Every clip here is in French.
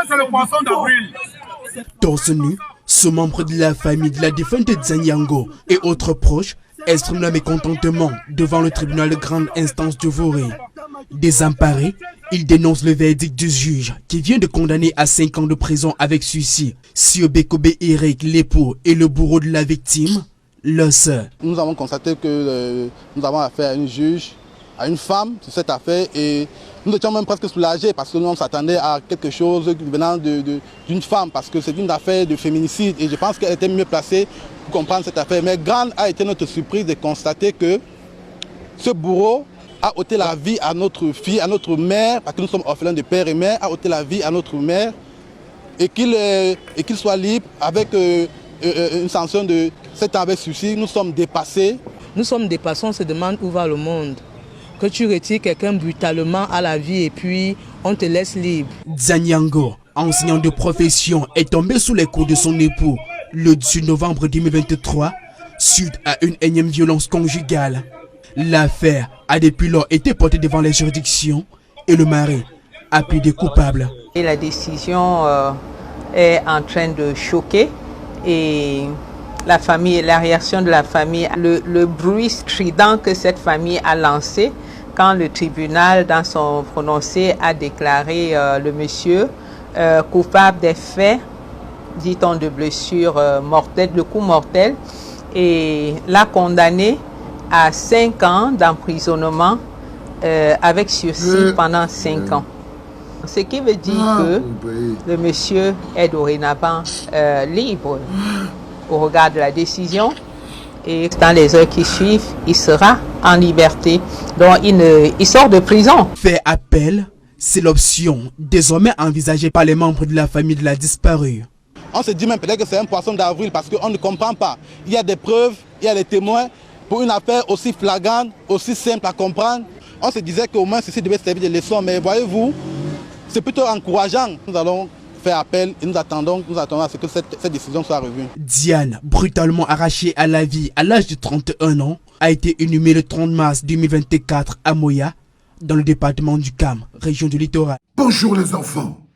c'est le poisson d'avril. Torse nu, ce membre de la famille de la défunte Zanyango et autres proches expriment leur mécontentement devant le tribunal de grande instance de Voré. Désemparés, ils dénoncent le verdict du juge qui vient de condamner à 5 ans de prison avec sursis Sio Bekobe Eric, l'époux et le bourreau de la victime, leur sœur. Nous avons constaté que nous avons affaire à une juge, à une femme sur cette affaire et nous étions même presque soulagés parce que nous on s'attendait à quelque chose venant d'une femme parce que c'est une affaire de féminicide et je pense qu'elle était mieux placée pour comprendre cette affaire. Mais grande a été notre surprise de constater que ce bourreau a ôté la vie à notre fille, à notre mère, parce que nous sommes orphelins de père et mère, a ôté la vie à notre mère et qu'il soit libre avec une sanction de 7 ans avec sursis. Nous sommes dépassés. Nous sommes dépassés, on se demande où va le monde. Que tu retires quelqu'un brutalement à la vie et puis on te laisse libre. Zanyango, enseignant de profession, est tombé sous les coups de son époux le 18 novembre 2023 suite à une énième violence conjugale. L'affaire a depuis lors été portée devant les juridictions et le mari a plaidé coupable. Et la décision est en train de choquer et la famille, la réaction de la famille, le bruit strident que cette famille a lancé quand le tribunal, dans son prononcé, a déclaré le monsieur coupable des faits, dit-on, de blessures mortelles, de coups mortels, et l'a condamné à 5 ans d'emprisonnement avec sursis pendant 5 ans. Ce qui veut dire que le monsieur est dorénavant libre au regard de la décision et dans les heures qui suivent, il sera en liberté. Donc il sort de prison. Faire appel, c'est l'option désormais envisagée par les membres de la famille de la disparue. On se dit même peut-être que c'est un poisson d'avril parce qu'on ne comprend pas. Il y a des preuves, il y a des témoins pour une affaire aussi flagrante, aussi simple à comprendre. On se disait qu'au moins ceci devait servir de leçon, mais voyez-vous, c'est plutôt encourageant. Nous allons faire appel et nous attendons à ce que cette décision soit revue. Diane, brutalement arrachée à la vie à l'âge de 31 ans, a été inhumée le 30 mars 2024 à Moya, dans le département du Cam, région du littoral. Bonjour les enfants,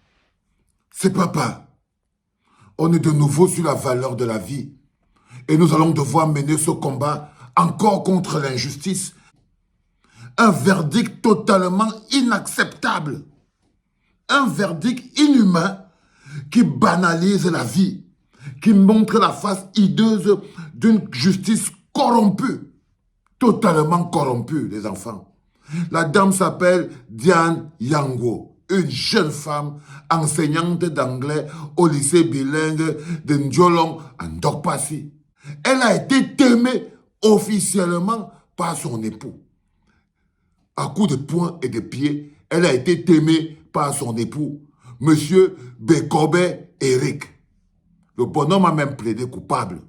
c'est papa. On est de nouveau sur la valeur de la vie et nous allons devoir mener ce combat encore contre l'injustice. Un verdict totalement inacceptable. Un verdict inhumain qui banalise la vie, qui montre la face hideuse d'une justice corrompue, totalement corrompue, les enfants. La dame s'appelle Diane Yango, une jeune femme enseignante d'anglais au lycée bilingue de Ndjolong en Dokpasi. Elle a été témée officiellement par son époux. À coups de poing et de pied, elle a été témée par son époux, Monsieur Bekobe Eric. Le bonhomme a même plaidé coupable.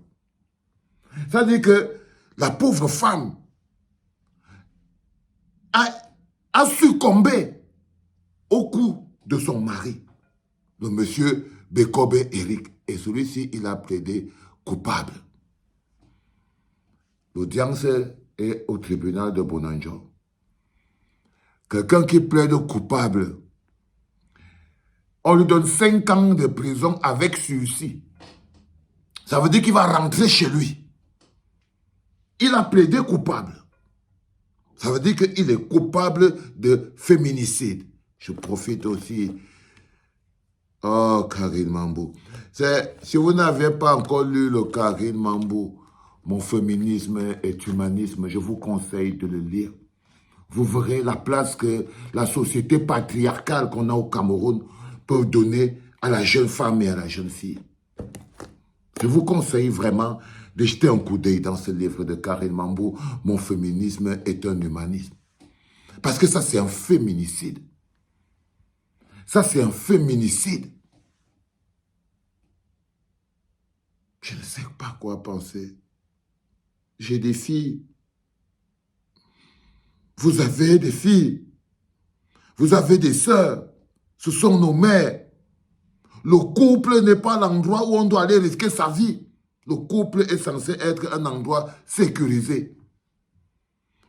Ça veut dire que la pauvre femme a succombé au coup de son mari, le monsieur Bekobe Eric. Et celui-ci, il a plaidé coupable. L'audience est au tribunal de Bonanjo. Quelqu'un qui plaide coupable, on lui donne 5 ans de prison avec sursis. Ça veut dire qu'il va rentrer chez lui. Il a plaidé coupable. Ça veut dire qu'il est coupable de féminicide. Je profite aussi. Oh, Karine Mambou. Si vous n'avez pas encore lu le Karine Mambou, Mon féminisme et humanisme, je vous conseille de le lire. Vous verrez la place que la société patriarcale qu'on a au Cameroun peut donner à la jeune femme et à la jeune fille. Je vous conseille vraiment de jeter un coup d'œil dans ce livre de Karine Mambou, Mon féminisme est un humanisme. Parce que ça, c'est un féminicide. Ça, c'est un féminicide. Je ne sais pas quoi penser. J'ai des filles. Vous avez des filles. Vous avez des sœurs. Ce sont nos mères. Le couple n'est pas l'endroit où on doit aller risquer sa vie. Le couple est censé être un endroit sécurisé.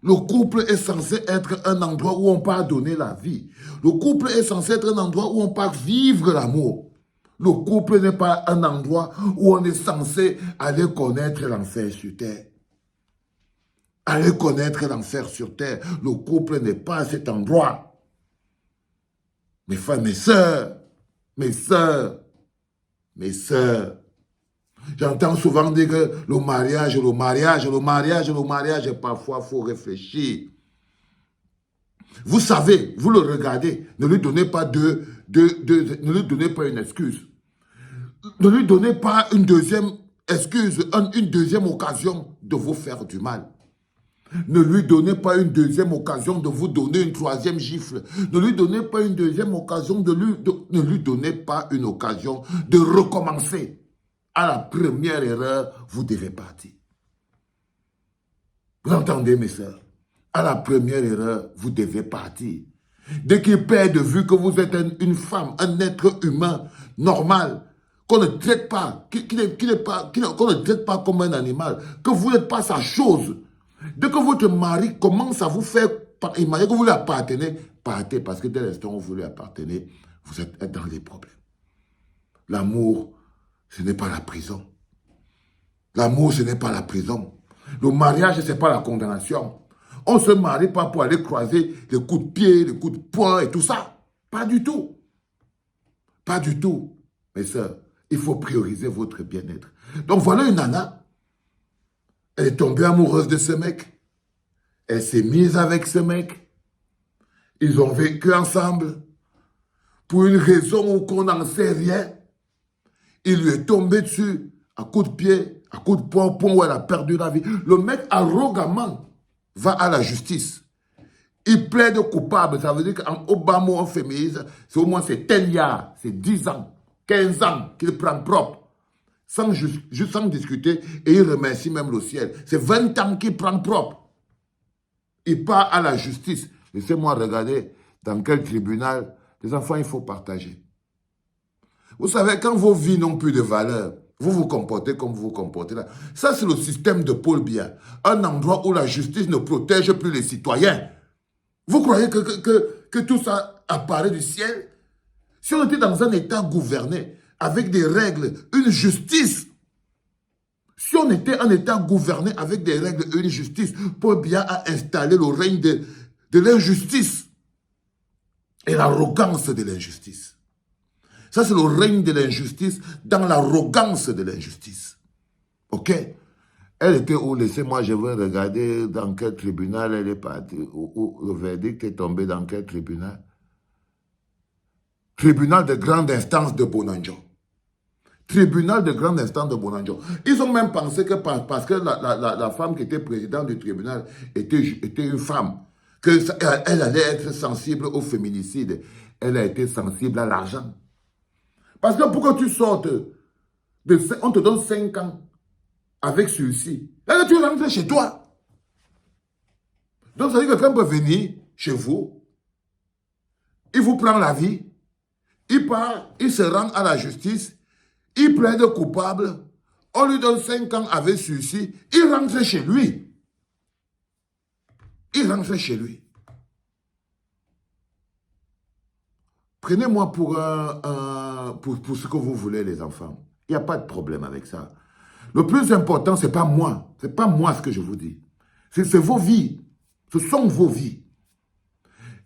Le couple est censé être un endroit où on part donner la vie. Le couple est censé être un endroit où on part vivre l'amour. Le couple n'est pas un endroit où on est censé aller connaître l'enfer sur terre. Aller connaître l'enfer sur terre. Le couple n'est pas cet endroit. Mes frères, mes sœurs, mes sœurs, mes sœurs. J'entends souvent dire que le mariage, et parfois il faut réfléchir. Vous savez, vous le regardez, ne lui donnez pas ne lui donnez pas une excuse. Ne lui donnez pas une deuxième excuse, une deuxième occasion de vous faire du mal. Ne lui donnez pas une deuxième occasion de vous donner une troisième gifle. Ne lui donnez pas une deuxième occasion ne lui donnez pas une occasion de recommencer. À la première erreur, vous devez partir. Vous entendez, mes sœurs? À la première erreur, vous devez partir. Dès qu'il perd de vue que vous êtes une femme, un être humain normal, qu'on ne traite pas, qu'on ne traite pas comme un animal, que vous n'êtes pas sa chose. Dès que votre mari commence à vous faire, imaginez que vous lui appartenez, partez, parce que dès l'instant où vous lui appartenez, vous êtes dans les problèmes. L'amour, ce n'est pas la prison. L'amour, ce n'est pas la prison. Le mariage, ce n'est pas la condamnation. On ne se marie pas pour aller croiser les coups de pied, les coups de poing et tout ça. Pas du tout. Pas du tout. Mes sœurs, il faut prioriser votre bien-être. Donc voilà une nana. Elle est tombée amoureuse de ce mec. Elle s'est mise avec ce mec. Ils ont vécu ensemble. Pour une raison où qu'on n'en sait rien. Il lui est tombé dessus, à coups de pied, à coups de poing, au point où elle a perdu la vie. Le mec, arrogamment, va à la justice. Il plaide coupable. Ça veut dire qu'en Obama, on féminise, c'est au moins 10 years, c'est 10 ans, 15 ans qu'il prend propre. Sans discuter, et il remercie même le ciel. C'est 20 ans qu'il prend propre. Il part à la justice. Laissez-moi regarder dans quel tribunal. Les enfants, il faut partager. Vous savez, quand vos vies n'ont plus de valeur, vous vous comportez comme vous vous comportez là. Ça, c'est le système de Paul Biya. Un endroit où la justice ne protège plus les citoyens. Vous croyez que tout ça apparaît du ciel? Si on était dans un État gouverné, avec des règles, une justice, si on était un État gouverné avec des règles et une justice, Paul Biya a installé le règne de l'injustice et l'arrogance de l'injustice. Ça, c'est le règne de l'injustice dans l'arrogance de l'injustice. OK? Elle était où? Laissez-moi, je vais regarder dans quel tribunal elle est partie. Où le verdict est tombé dans quel tribunal? Tribunal de grande instance de Bonanjo. Tribunal de grande instance de Bonanjo. Ils ont même pensé que parce que la femme qui était présidente du tribunal était une femme, qu'elle allait être sensible au féminicide. Elle a été sensible à l'argent. Parce que pour que tu sortes, on te donne 5 ans avec celui-ci. Là, tu rentres chez toi. Donc, ça veut dire que quelqu'un peut venir chez vous, il vous prend la vie, il part, il se rend à la justice, il plaide coupable, on lui donne 5 ans avec celui-ci, il rentre chez lui. Il rentre chez lui. Prenez-moi pour ce que vous voulez, les enfants. Il n'y a pas de problème avec ça. Le plus important, ce n'est pas moi. Ce n'est pas moi ce que je vous dis. C'est vos vies. Ce sont vos vies.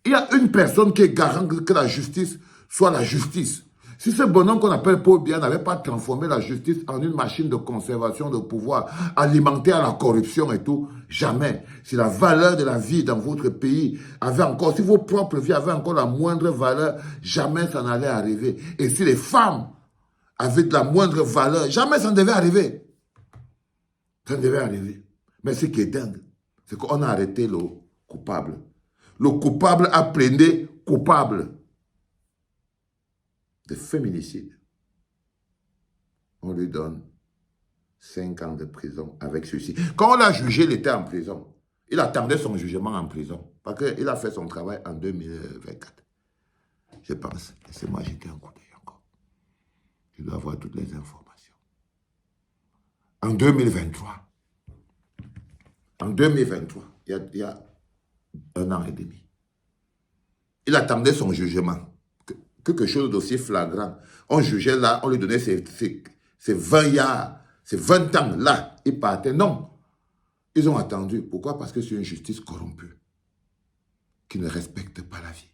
Il y a une personne qui est garant que la justice soit la justice. Si ce bonhomme qu'on appelle Paul Biya n'avait pas transformé la justice en une machine de conservation de pouvoir, alimentée à la corruption et tout, jamais. Si la valeur de la vie dans votre pays avait encore, si vos propres vies avaient encore la moindre valeur, jamais ça n'allait arriver. Et si les femmes avaient de la moindre valeur, jamais ça ne devait arriver. Ça ne devait arriver. Mais ce qui est dingue, c'est qu'on a arrêté le coupable. Le coupable a plaidé coupable de féminicide. On lui donne 5 ans de prison avec ceci. Quand on l'a jugé, il était en prison. Il attendait son jugement en prison. Parce qu'il a fait son travail en 2024. Je pense. Laissez-moi jeter un coup d'œil encore. Je dois avoir toutes les informations. En 2023, en 2023, il y a 1 an et demi. Il attendait son jugement. Quelque chose d'aussi flagrant. On jugeait là, on lui donnait ses 20 yards, ses 20 ans là, il partait. Non. Ils ont attendu. Pourquoi? Parce que c'est une justice corrompue qui ne respecte pas la vie.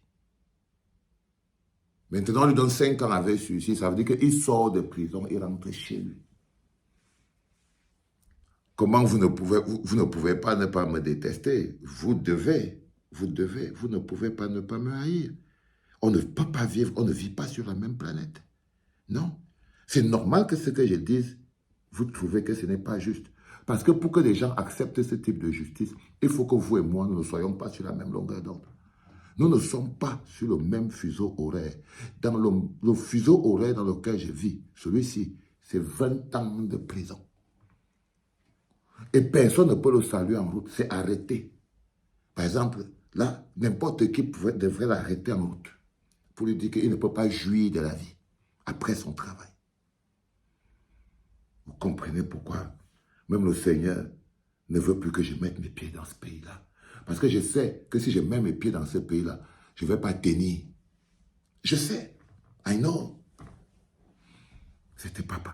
Maintenant, on lui donne 5 ans avec suicide. Ça veut dire qu'il sort de prison et rentre chez lui. Comment vous ne pouvez pas ne pas me détester? Vous ne pouvez pas ne pas me haïr. On ne peut pas vivre, on ne vit pas sur la même planète. Non. C'est normal que ce que je dise, vous trouvez que ce n'est pas juste. Parce que pour que les gens acceptent ce type de justice, il faut que vous et moi, nous ne soyons pas sur la même longueur d'onde. Nous ne sommes pas sur le même fuseau horaire. Dans le fuseau horaire dans lequel je vis, celui-ci, c'est 20 ans de prison. Et personne ne peut le saluer en route, c'est arrêté. Par exemple, là, n'importe qui devrait l'arrêter en route pour lui dire qu'il ne peut pas jouir de la vie après son travail. Vous comprenez pourquoi même le Seigneur ne veut plus que je mette mes pieds dans ce pays-là. Parce que je sais que si je mets mes pieds dans ce pays-là, je ne vais pas tenir. Je sais. I know. C'était papa.